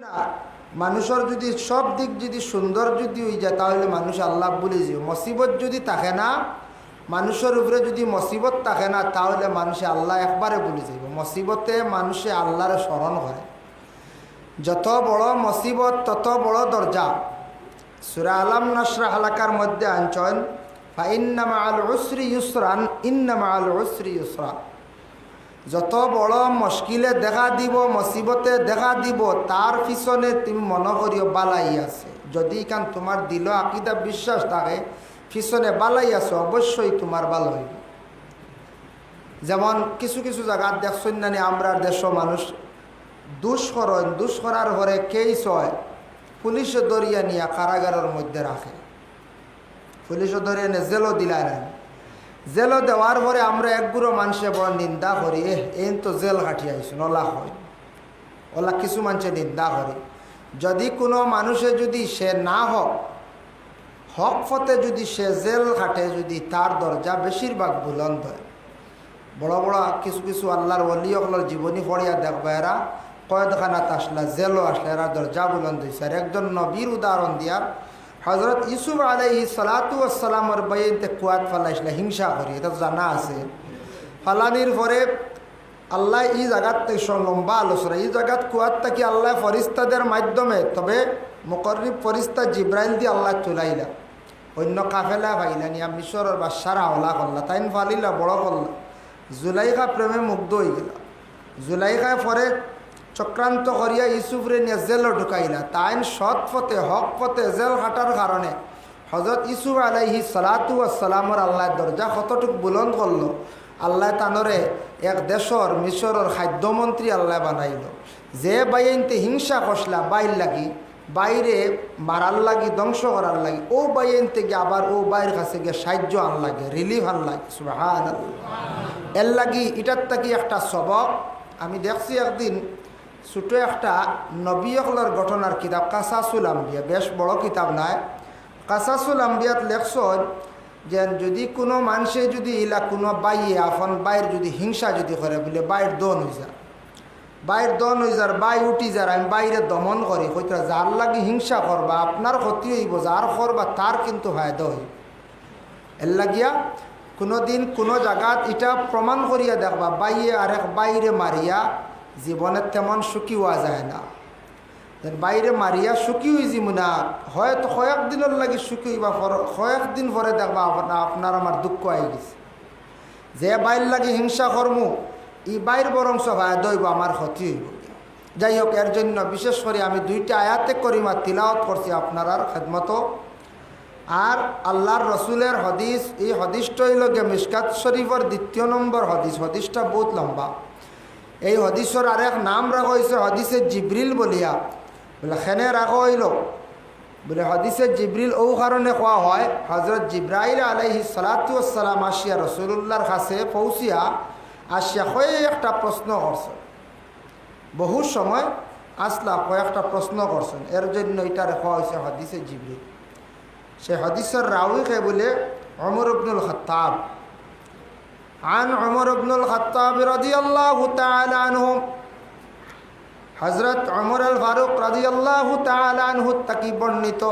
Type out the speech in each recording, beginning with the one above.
না মানুষের যদি সব দিক যদি সুন্দর যদি হয়ে যায় তাহলে মানুষ আল্লাহ বলে যাবে। মুসিবত যদি থাকে না মানুষের উপরে যদি মুসিবত থাকে না তাহলে মানুষে আল্লাহ একবারে ভুলে যাবে। মুসিবতে মানুষে আল্লাহর স্মরণ করে। যত বড় মুসিবত তত বড় দরজা। সূরা আলাম নাশরাহ এলাকার মধ্যে আনছেন ফাইন্না মাআল উসরি ইউসরান ইন্না মাআল উসরি ইউসরা। যত বড় মুশকিলে দেখা দিব মুসিবতে দেখা দিব তার পিছনে তুমি মনে করিও বালাই আছে। যদি কান তোমার দিল আকীদা বিশ্বাস থাকে পিছনে বালাই আছে অবশ্যই তোমার ভালো হইব। যেমন কিছু কিছু জায়গা দেখছেন না আমরা দেশ মানুষ দুষ করার পরে কেস হয় পুলিশে দরিয়া নিয়ে কারাগারের মধ্যে রাখে। পুলিশে দরিয়া নিয়ে জেলও দিলা নেন। জেলও দেওয়ার পরে আমরা একগুলো মানুষে বড় নিন্দা করি এই তো জেল কাটিয়ে আইসুন ওলা হয় ওলা কিছু মানুষে নিন্দা করে। যদি কোনো মানুষে যদি সে না হক হক ফতে যদি সে জেল কাটে যদি তার দরজা বেশিরভাগ বুলন্দ হয়। বড় বড় কিছু কিছু আল্লাহর ওলিয়কলার জীবনী পড়িয়া দেখবা এরা কয়েদখানাত আসলা জেলও আসলে এরা দরজা বুলন্দ হয়েছে। আর একজন নবীর উদাহরণ দিয়ার হজরত ইউসুফ আলাইহিস সালাতু ওয়াস সালামের বাইনতে কুয়াত ফালাইছিল হিংসা করি, এটা জানা আছে। ফালানির পরে আল্লাহ এই জায়গার থেকে লম্বা আলোচনা এই জায়গাত কুয়াত থাকি আল্লাহ ফরিস্তাদের মাধ্যমে তবে মুকররিব ফরিস্তা জিব্রাইল দিয়ে আল্লাহ তুলাইলা অন্য কাফেলা ভাইলা নিয়া মিশরের বাদশার হাওলা করলা তাইন ফালিলা বড় করলা। জুলাইখা প্রেমে মুগ্ধ হয়ে গেল। জুলাইখায় পরে চক্রান্ত করিয়া ইউসুফরে নিয়ে জেলও ঢুকাইলা। তাইন সৎ পথে হক পথে জেল কাটার কারণে হজরত ইউসুফ আলাইহিস সালাতু ওয়াস সালামের আল্লাহ দরজা কতটুক বুলন্দ করলো। আল্লাহ তানরে এক দেশর মিশরের খাদ্যমন্ত্রী আল্লাহ বানাইল। যে বাইনতে হিংসা কষলা বাইর লাগি বাইরে মারার লাগি ধ্বংস করার লাগি ও বাইনতে গিয়ে আবার ও বাইরের কাছে গিয়ে সাহায্য আন লাগে রিলিফ আন লাগে। সুবহানাল্লাহ। এর লাগি এটার থাকি একটা সবক আমি দেখছি একদিন ছোটো একটা নবীকলার ঘটনার কিতাব কাসাসুল আম্বিয়া, বেশ বড় কিতাব নাই। কাসাসুল আম্বিয়াত লেখছন যে যদি কোনো মানুষে যদি ইলা কোনো বাইয়ে আপন বাইর যদি হিংসা যদি করে বলে বাইর দন হয়ে যায় বাইর দন হয়ে যার বাই উঠি যার আমি বাইরে দমন করি হইতরা যার লাগি হিংসা করবা আপনার ক্ষতি হইব যার করবা তার কিন্তু ফায়দা হইব। এর লাগিয়া কোনো দিন কোনো জায়গাত এটা প্রমাণ করিয়া দেখবা বাইয়ে আরেক বাইরে মারিয়া জীবনের তেমন সুখী হওয়া যায় না। বাইরে মারিয়া সুখী হয়ে যাবো না হয়তো কয়েকদিনের লাগে সুখী হইবা কয়েকদিন পরে দেখবা আপনার আমার দুঃখ হয়ে গেছে। যে বাইর লাগে হিংসা কর্ম ই বাইর বরং ফায়দা হইব আমার ক্ষতি হইব। যাই হোক এর জন্য বিশেষ করে আমি দুইটা আয়াতে করিমা তিলাওয়াত করছি আপনার খেদমত। আর আল্লাহর রসুলের হদিস এই হদিসটা হইল গে মিশকাত শরীফের ২য় নম্বর হদিস। হদিসটা বহুত লম্বা। এই হদিসের আরেক নাম রাখা হয়েছে হদিসে জিব্রিল বলিয়া বলে খেনে রাখা হইল বলে হদিসে জিব্রিল ও কারণে কোয়া হয় হজরত জিব্রাইল আলাইহিস সালাতু ওয়াস সালাম আসিয়া রসুলুল্লাহর কাছে পৌঁছিয়া আসিয়া কয়েকটা প্রশ্ন করছেন। বহু সময় আসলা কয়েকটা প্রশ্ন করছেন। এর জন্য এটা রাখা হয়েছে হদিসে জিব্রিল। সে হদিসের রাউইকে বলে ওমর ইবনুল খাত্তাব। عن عمر بن الخطاب رضي الله تعالى عنه হযরত উমর আল ফারুক রাদিয়াল্লাহু তাআলা আনহু তাকি বর্ণিত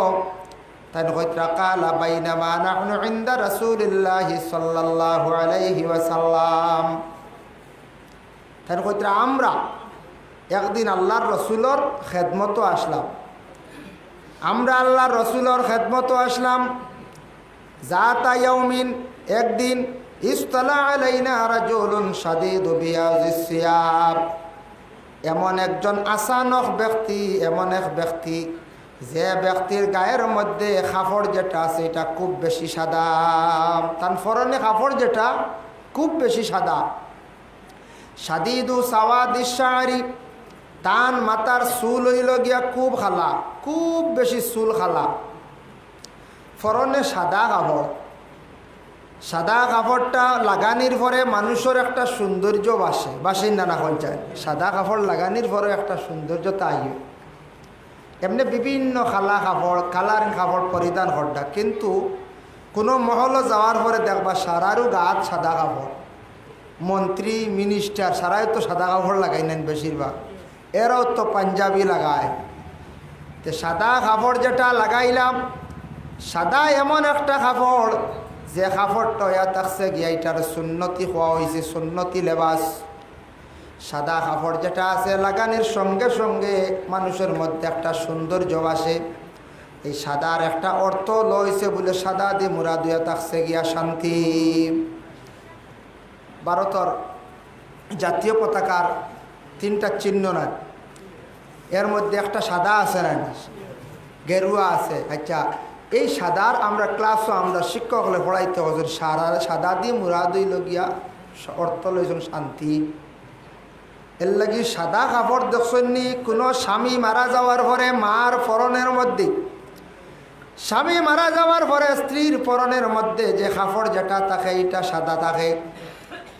তান কইত্রা কালা বাইনামা নাহনু ইনদা রাসূলিল্লাহি সাল্লাল্লাহু আলাইহি ওয়াসাল্লাম। তান কইত্রা আমরা একদিন আল্লাহর রাসূলের খেদমতে আসলাম। আমরা আল্লাহর রাসূলের খেদমতে আসলাম। জাতা ইয়াউমিন একদিন ইসতালা আলাইনা রাজুলুন শাদীদু বিয়াজিস সিয়াব। এমন একজন আচানক ব্যক্তি এমন এক ব্যক্তি যে ব্যক্তির গায়ের মধ্যে কাপড় যেটা আছে এটা খুব বেশি সাদা। তার পরনে কাপড় যেটা খুব বেশি সাদা। শাদীদু সাওয়াদিস শারি তান মাথার চুল হইল গিয়া খুব খালা খুব বেশি চুল খালা। পরনে সাদা কাপড়। সাদা কাপড়টা লাগানির পরে মানুষের একটা সৌন্দর্য বাসেন না যায়। সাদা কাপড় লাগানির পরে একটা সৌন্দর্য তাই এমনি বিভিন্ন খালা কাপড় কালারিং কাপড় পরিধান করডা কিন্তু কোনো মহলে যাওয়ার পরে দেখবা সারারও গাত সাদা কাপড়। মন্ত্রী মিনিস্টার সারাই তো সাদা কাপড় লাগাই নেন বেশিরভাগ। এরাও তো পাঞ্জাবি লাগায় তো সাদা কাপড় যেটা লাগাইলাম, সাদা এমন একটা কাপড় যে কাপড়টা ইয়া থাকছে গিয়া এটার সুন্নতি হওয়া হয়েছে, সুন্নতি লেবাস। সাদা কাপড় যেটা আছে লাগানোর সঙ্গে সঙ্গে মানুষের মধ্যে একটা সৌন্দর্য আসে। এই সাদার একটা অর্থ লইছে বলে সাদা দিয়ে মুরাদ হইয়া থাকছে গিয়া শান্তি। ভারতের জাতীয় পতাকার 3টা চিহ্ন না, এর মধ্যে একটা সাদা আছে না, গেরুয়া আছে। আচ্ছা, এই সাদার আমরা ক্লাসও আমরা শিক্ষক হলে পড়াইতে হজুর সাদা দিয়ে মুরাদ হইল গিয়া অর্থ লইছেন শান্তি। এর লাগি সাদা কাপড় দেখছেননি কোনো স্বামী মারা যাওয়ার পরে মার পরনের মধ্যে, স্বামী মারা যাওয়ার পরে স্ত্রীর পরনের মধ্যে যে কাপড় যেটা থাকে এটা সাদা থাকে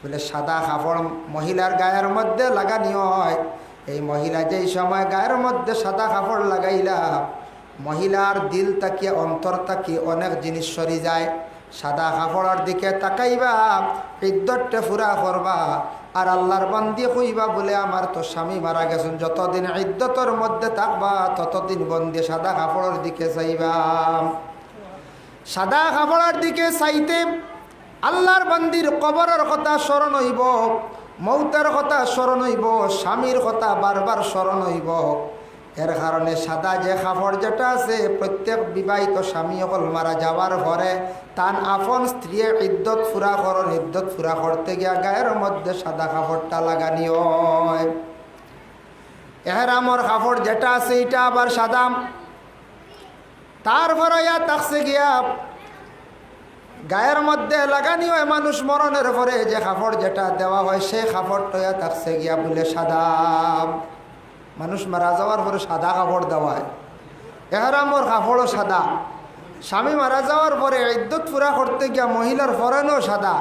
বলে। সাদা কাপড় মহিলার গায়ের মধ্যে লাগানি হয়। এই মহিলা যেই সময় গায়ের মধ্যে সাদা কাপড় লাগাইলা, মহিলার দিল তাকিয়ে অন্তর তাকিয়ে অনেক জিনিস সরি যায়। সাদা কাপড়ের দিকে তাকাইবা, ইদ্দতটা পুরা করবা, আর আল্লাহর বান্দি কইবা বলে আমার তো স্বামী মারা গেছেন, যতদিন ইদ্দতর মধ্যে থাকবা ততদিন বন্দি সাদা কাপড়ের দিকে চাইবা। সাদা কাপড়ের দিকে চাইতে আল্লাহর বান্দির কবরের কথা স্মরণ হইব, মৌতের কথা স্মরণ হইব, স্বামীর কথা বারবার স্মরণ হইব। এর কারণে সাদা যে কাপড় যেটা আছে, প্রত্যেক বিবাহিত স্বামী অকল মারা যাওয়ার পরে তান আপন স্ত্রী ইদ্দত ফুরা করেন, ইদ্দত ফুরা করতে গিয়া গায়ের মধ্যে সাদা কাপড়টা লাগানি হয়। এহরামর কাপড় যেটা আছে এটা আবার সাদা। তারপরে ইয়া থাকছে গিয়া গায়ের মধ্যে লাগানি হয় মানুষ মরণের পরে যে কাপড় যেটা দেওয়া হয় সেই কাপড়টা ইয়া থাকছে গিয়া বলে সাদা। মানুষ মারা যাওয়ার পরে সাদা কাপড় দেওয়া হয়। এহরামর কাপড়ও সাদা। স্বামী মারা যাওয়ার পরে ইদ্দত পুরা করতে গিয়া মহিলার ফরেনও সাদা।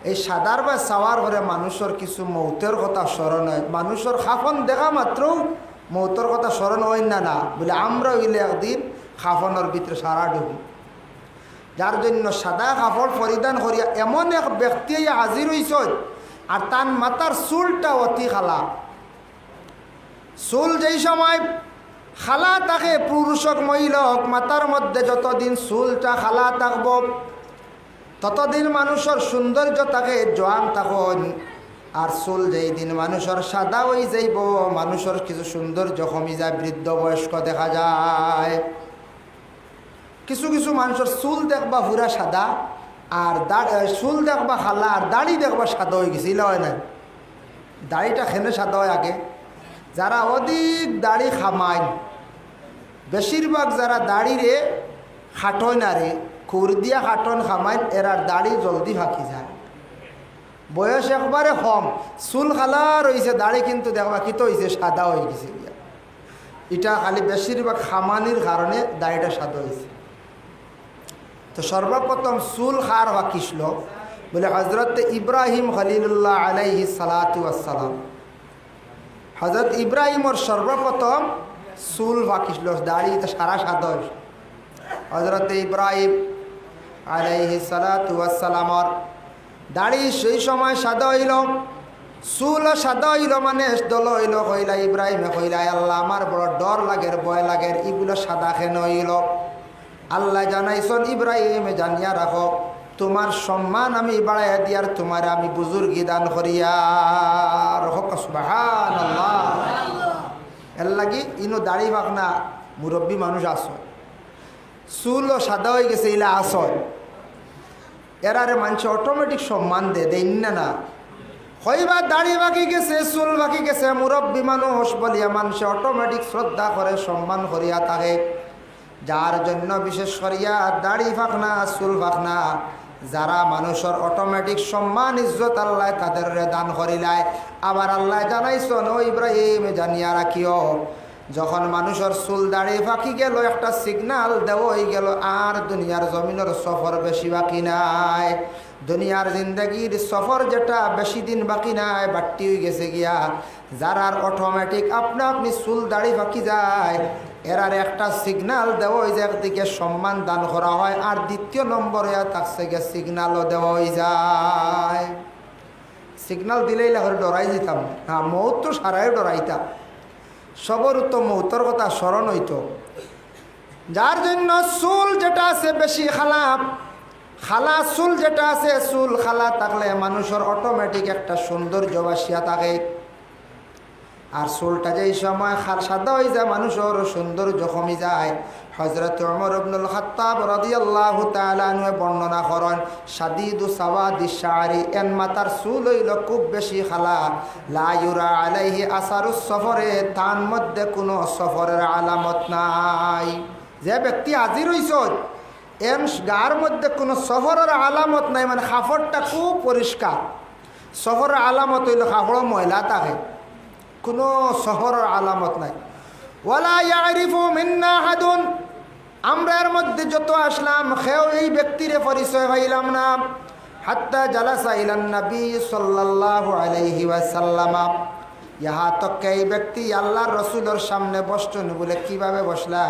এই সাদার বা চাওয়ার পরে মানুষের কিছু মৌতের কথা স্মরণ হয়। মানুষের খাফন দেখা মাত্র মৌতের কথা স্মরণ হয় না না বলে আমরা হইলে একদিন খাফনের ভিতরে সারা ঢুকি। যার জন্য সাদা কাপড় পরিধান করিয়া এমন এক ব্যক্তি হাজির হইছ, আর তার মাথার চুলটা অতি খালা। চুল যেই সময় খালা থাকে, পুরুষ হোক মহিলা হোক, মাথার মধ্যে যতদিন চুলটা খালা থাকব ততদিন মানুষের সৌন্দর্য থাকে, জোয়ান তখন। আর চুল যেই দিন মানুষের সাদা হয়ে যাইব, মানুষের কিছু সৌন্দর্য কমি যায়, বৃদ্ধ বয়স্ক দেখা যায়। কিছু কিছু মানুষের চুল দেখবা পুরা সাদা, আর চুল দেখবা খালা, আর দাড়ি দেখবা সাদা হয়ে গেছিল হয় না। দাড়িটা খেনে সাদা হয় আগে। যারা অধিক দাড়ি খামায়, বেশিরভাগ যারা দাড়িরে খাটয় না রে, খুর দিয়া খাটন খামায়, এরার দাড়ি জলদি ফাঁকি যায়। বয়স একবারে কম, চুল খালা রয়েছে, দাড়ি কিন্তু দেখবা কি তো হয়েছে সাদা হয়ে গেছে। এটা খালি বেশিরভাগ খামানির কারণে দাড়িটা সাদা হয়েছে। তো সর্বপ্রথম চুল খার হওয়া কিসল বলে হজরত ইব্রাহিম খলিলুল্লাহ আলাইহি সালাতু ওয়াসসালাম। হজরত ইব্রাহিমর সর্বপ্রথম চুল বাকিছিল, দাড়ি তো সারা সাদা হয়েছে। হজরত ইব্রাহিম আলাইহি সালাতু ওয়াসসালামর দাড়ি সেই সময় সাদা হইল, চুল সাদা হইল, মানে দল হইল। কইলা ইব্রাহিমে কইলা, আল্লাহ আমার বড় ডর লাগের, ভয় লাগের, এগুলো সাদা কেন হইল? আল্লাহ জানাইছেন ইব্রাহিম জানিয়া রাখো, তোমার সম্মান আমি বাড়াইয়া দিয়ার, তোমার আমি বুজুর্গি দান করিয়ার। সুবহানাল্লাহ। এর লাগি ইনো দাড়ি বাকনা মুরব্বী মানুষ আসয়, চুলও সাদা হয়ে গেছে, ইলা আসয়, এরারে মানুষ অটোমেটিক সম্মান দেন না না। হইবা দাড়ি বাকি গেছে, চুল বাকি গেছে, মুরব্বী মানুষ বলিয়া মানুষ অটোমেটিক শ্রদ্ধা করে, সম্মান করিয়া থাকে। যার জন্য বিশেষ করিয়া দাড়ি ফাঁকনা, চুল ফাঁকনা যারা মানুষের অটোমেটিক সম্মান ইজ্জত আল্লাহ তাদের দান করিলায়। আবার আল্লাহ জানাইছেন, ও ইব্রাহিম জানিয়া রাখিও, যখন মানুষের চুল দাড়ি ফাঁকি গেল, একটা সিগনাল দেওয়া হয়ে গেল, আর দুনিয়ার জমিনের সফর বেশি বাকি নাই। দুনিয়ার জিন্দগির সফর যেটা বেশি দিন বাকি নাই, বাট্টি হয়ে গেছে গিয়া। যারার অটোমেটিক আপনা আপনি চুল দাড়ি ফাঁকি যায়, এরার একটা সিগনাল দেওয়া হয়ে যায়, একদিকে সম্মান দান করা হয়, আর দ্বিতীয় নম্বরে থাকছে গিয়ে সিগনালও দেওয়া হয়ে যায়। সিগনাল দিলেই লাহরে ডরাই যেতাম না, মৌত তো সারাই ডরাইতাম। সবর তো মৌতর কথা স্মরণ হইত। যার জন্য চুল যেটা আছে বেশি খালা খালা চুল যেটা আছে চুল খালা থাকলে মানুষের অটোমেটিক একটা সৌন্দর্য বাসিয়া থাকে। আর চুলটা যেই সময় সাদা হয়ে যায় মানুষের সৌন্দর্য কমে যায়। হযরত ওমর ইবনুল খাত্তাব রাদিয়াল্লাহু তাআলা আনহু বর্ণনা করেন, শাদীদু সাওয়াদিশ শারি, এন মাথার চুল হইল খুব বেশি খালা, লা ইউরা আলাইহি আসারুস সফরে, তার মধ্যে কোনো সফরের আলামত নাই। যে ব্যক্তি হাজির হইছ এর গার মধ্যে কোনো সফরের আলামত নাই, মানে কাপড়টা খুব পরিষ্কার। সফরের আলামত হইল কাপড় ময়লা থাকে, কোনো সফরের আলামত নাই। ওয়ালা ইয়ারিফু মিন্না আহাদুন, আমরা এর মধ্যে যত আসলাম কেউ এই ব্যক্তিরে পরিচয় পাইলাম না। হাত্তা জালাসা ইলান নবী সাল্লাল্লাহু আলাইহি ওয়াসাল্লাম, ইহা তক এই ব্যক্তি আল্লাহর রাসূলের সামনে বসছেন। বলে কিভাবে বসলা?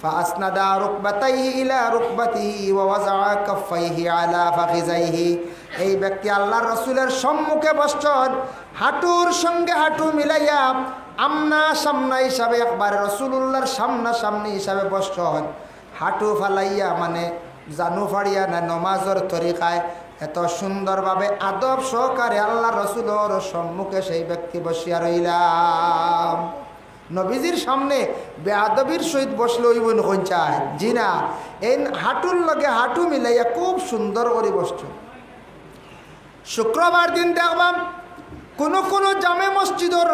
ফাসনাদা রুকবাতাইহি ইলা রুকবাতিহি ওয়া ওয়াজআ কাফাইহি আলা ফাখিজাইহি, এই ব্যক্তি আল্লাহর রাসূলের সম্মুখে বসছেন, হাঁটুর সঙ্গে হাঁটু মিলাইয়া আমনা সামনা হিসাবে, একবার রাসূলুল্লাহর সামনা সামনি হিসাবে বসছেন। হাঁটু ফালাইয়া মানে জানু ফাড়িয়া না, নমাজের তরিকায় এত সুন্দরভাবে আদব সহকারে আল্লাহ রাসূলের সম্মুখে সেই ব্যক্তি বসিয়া রইলাম। নবীজির সামনে বেআদবির সহিত বসলে হইব নখন চায়? জি না, এই হাঁটুর লগে হাঁটু মিলাইয়া খুব সুন্দর করে বসছ। শুক্রবার দিন দেখবাম কোনো জামে মসজিদর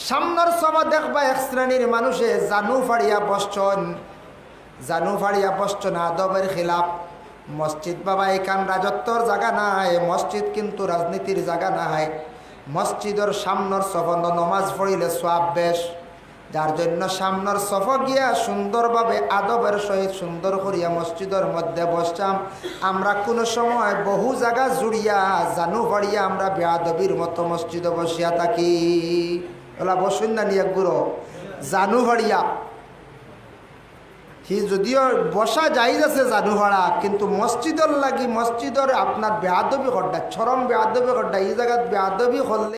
সামনের সভা দেখবা এক শ্রেণীর মানুষে জানু ফাড়িয়া বসছেন। জানু ফাড়িয়া বসছেন আদবের খিলাফ। মসজিদ বাবা এখান রাজত্বর জায়গা নাই, মসজিদ কিন্তু রাজনীতির জায়গা নাই। মসজিদের সামনের সফা নমাজ পড়িলে সওয়াব বেশ, যার জন্য সামনের সফা গিয়া সুন্দরভাবে আদবের সহিত সুন্দর করিয়া মসজিদের মধ্যে বসতাম। আমরা কোনো সময় বহু জায়গা জুড়িয়া জানু ফাড়িয়া আমরা বেআদবির মতো মসজিদে বসিয়া থাকি। ওলা বসুন না নিয়ে গুরো জানু ফাড়িয়া, হি যদিও বসা জায়েজ আছে জানু ভাড়া, কিন্তু মসজিদের লাগি মসজিদের আপনার বেআদবি করডা, চরম বেআদবি করডা, এই জায়গাত বেআদবি করলে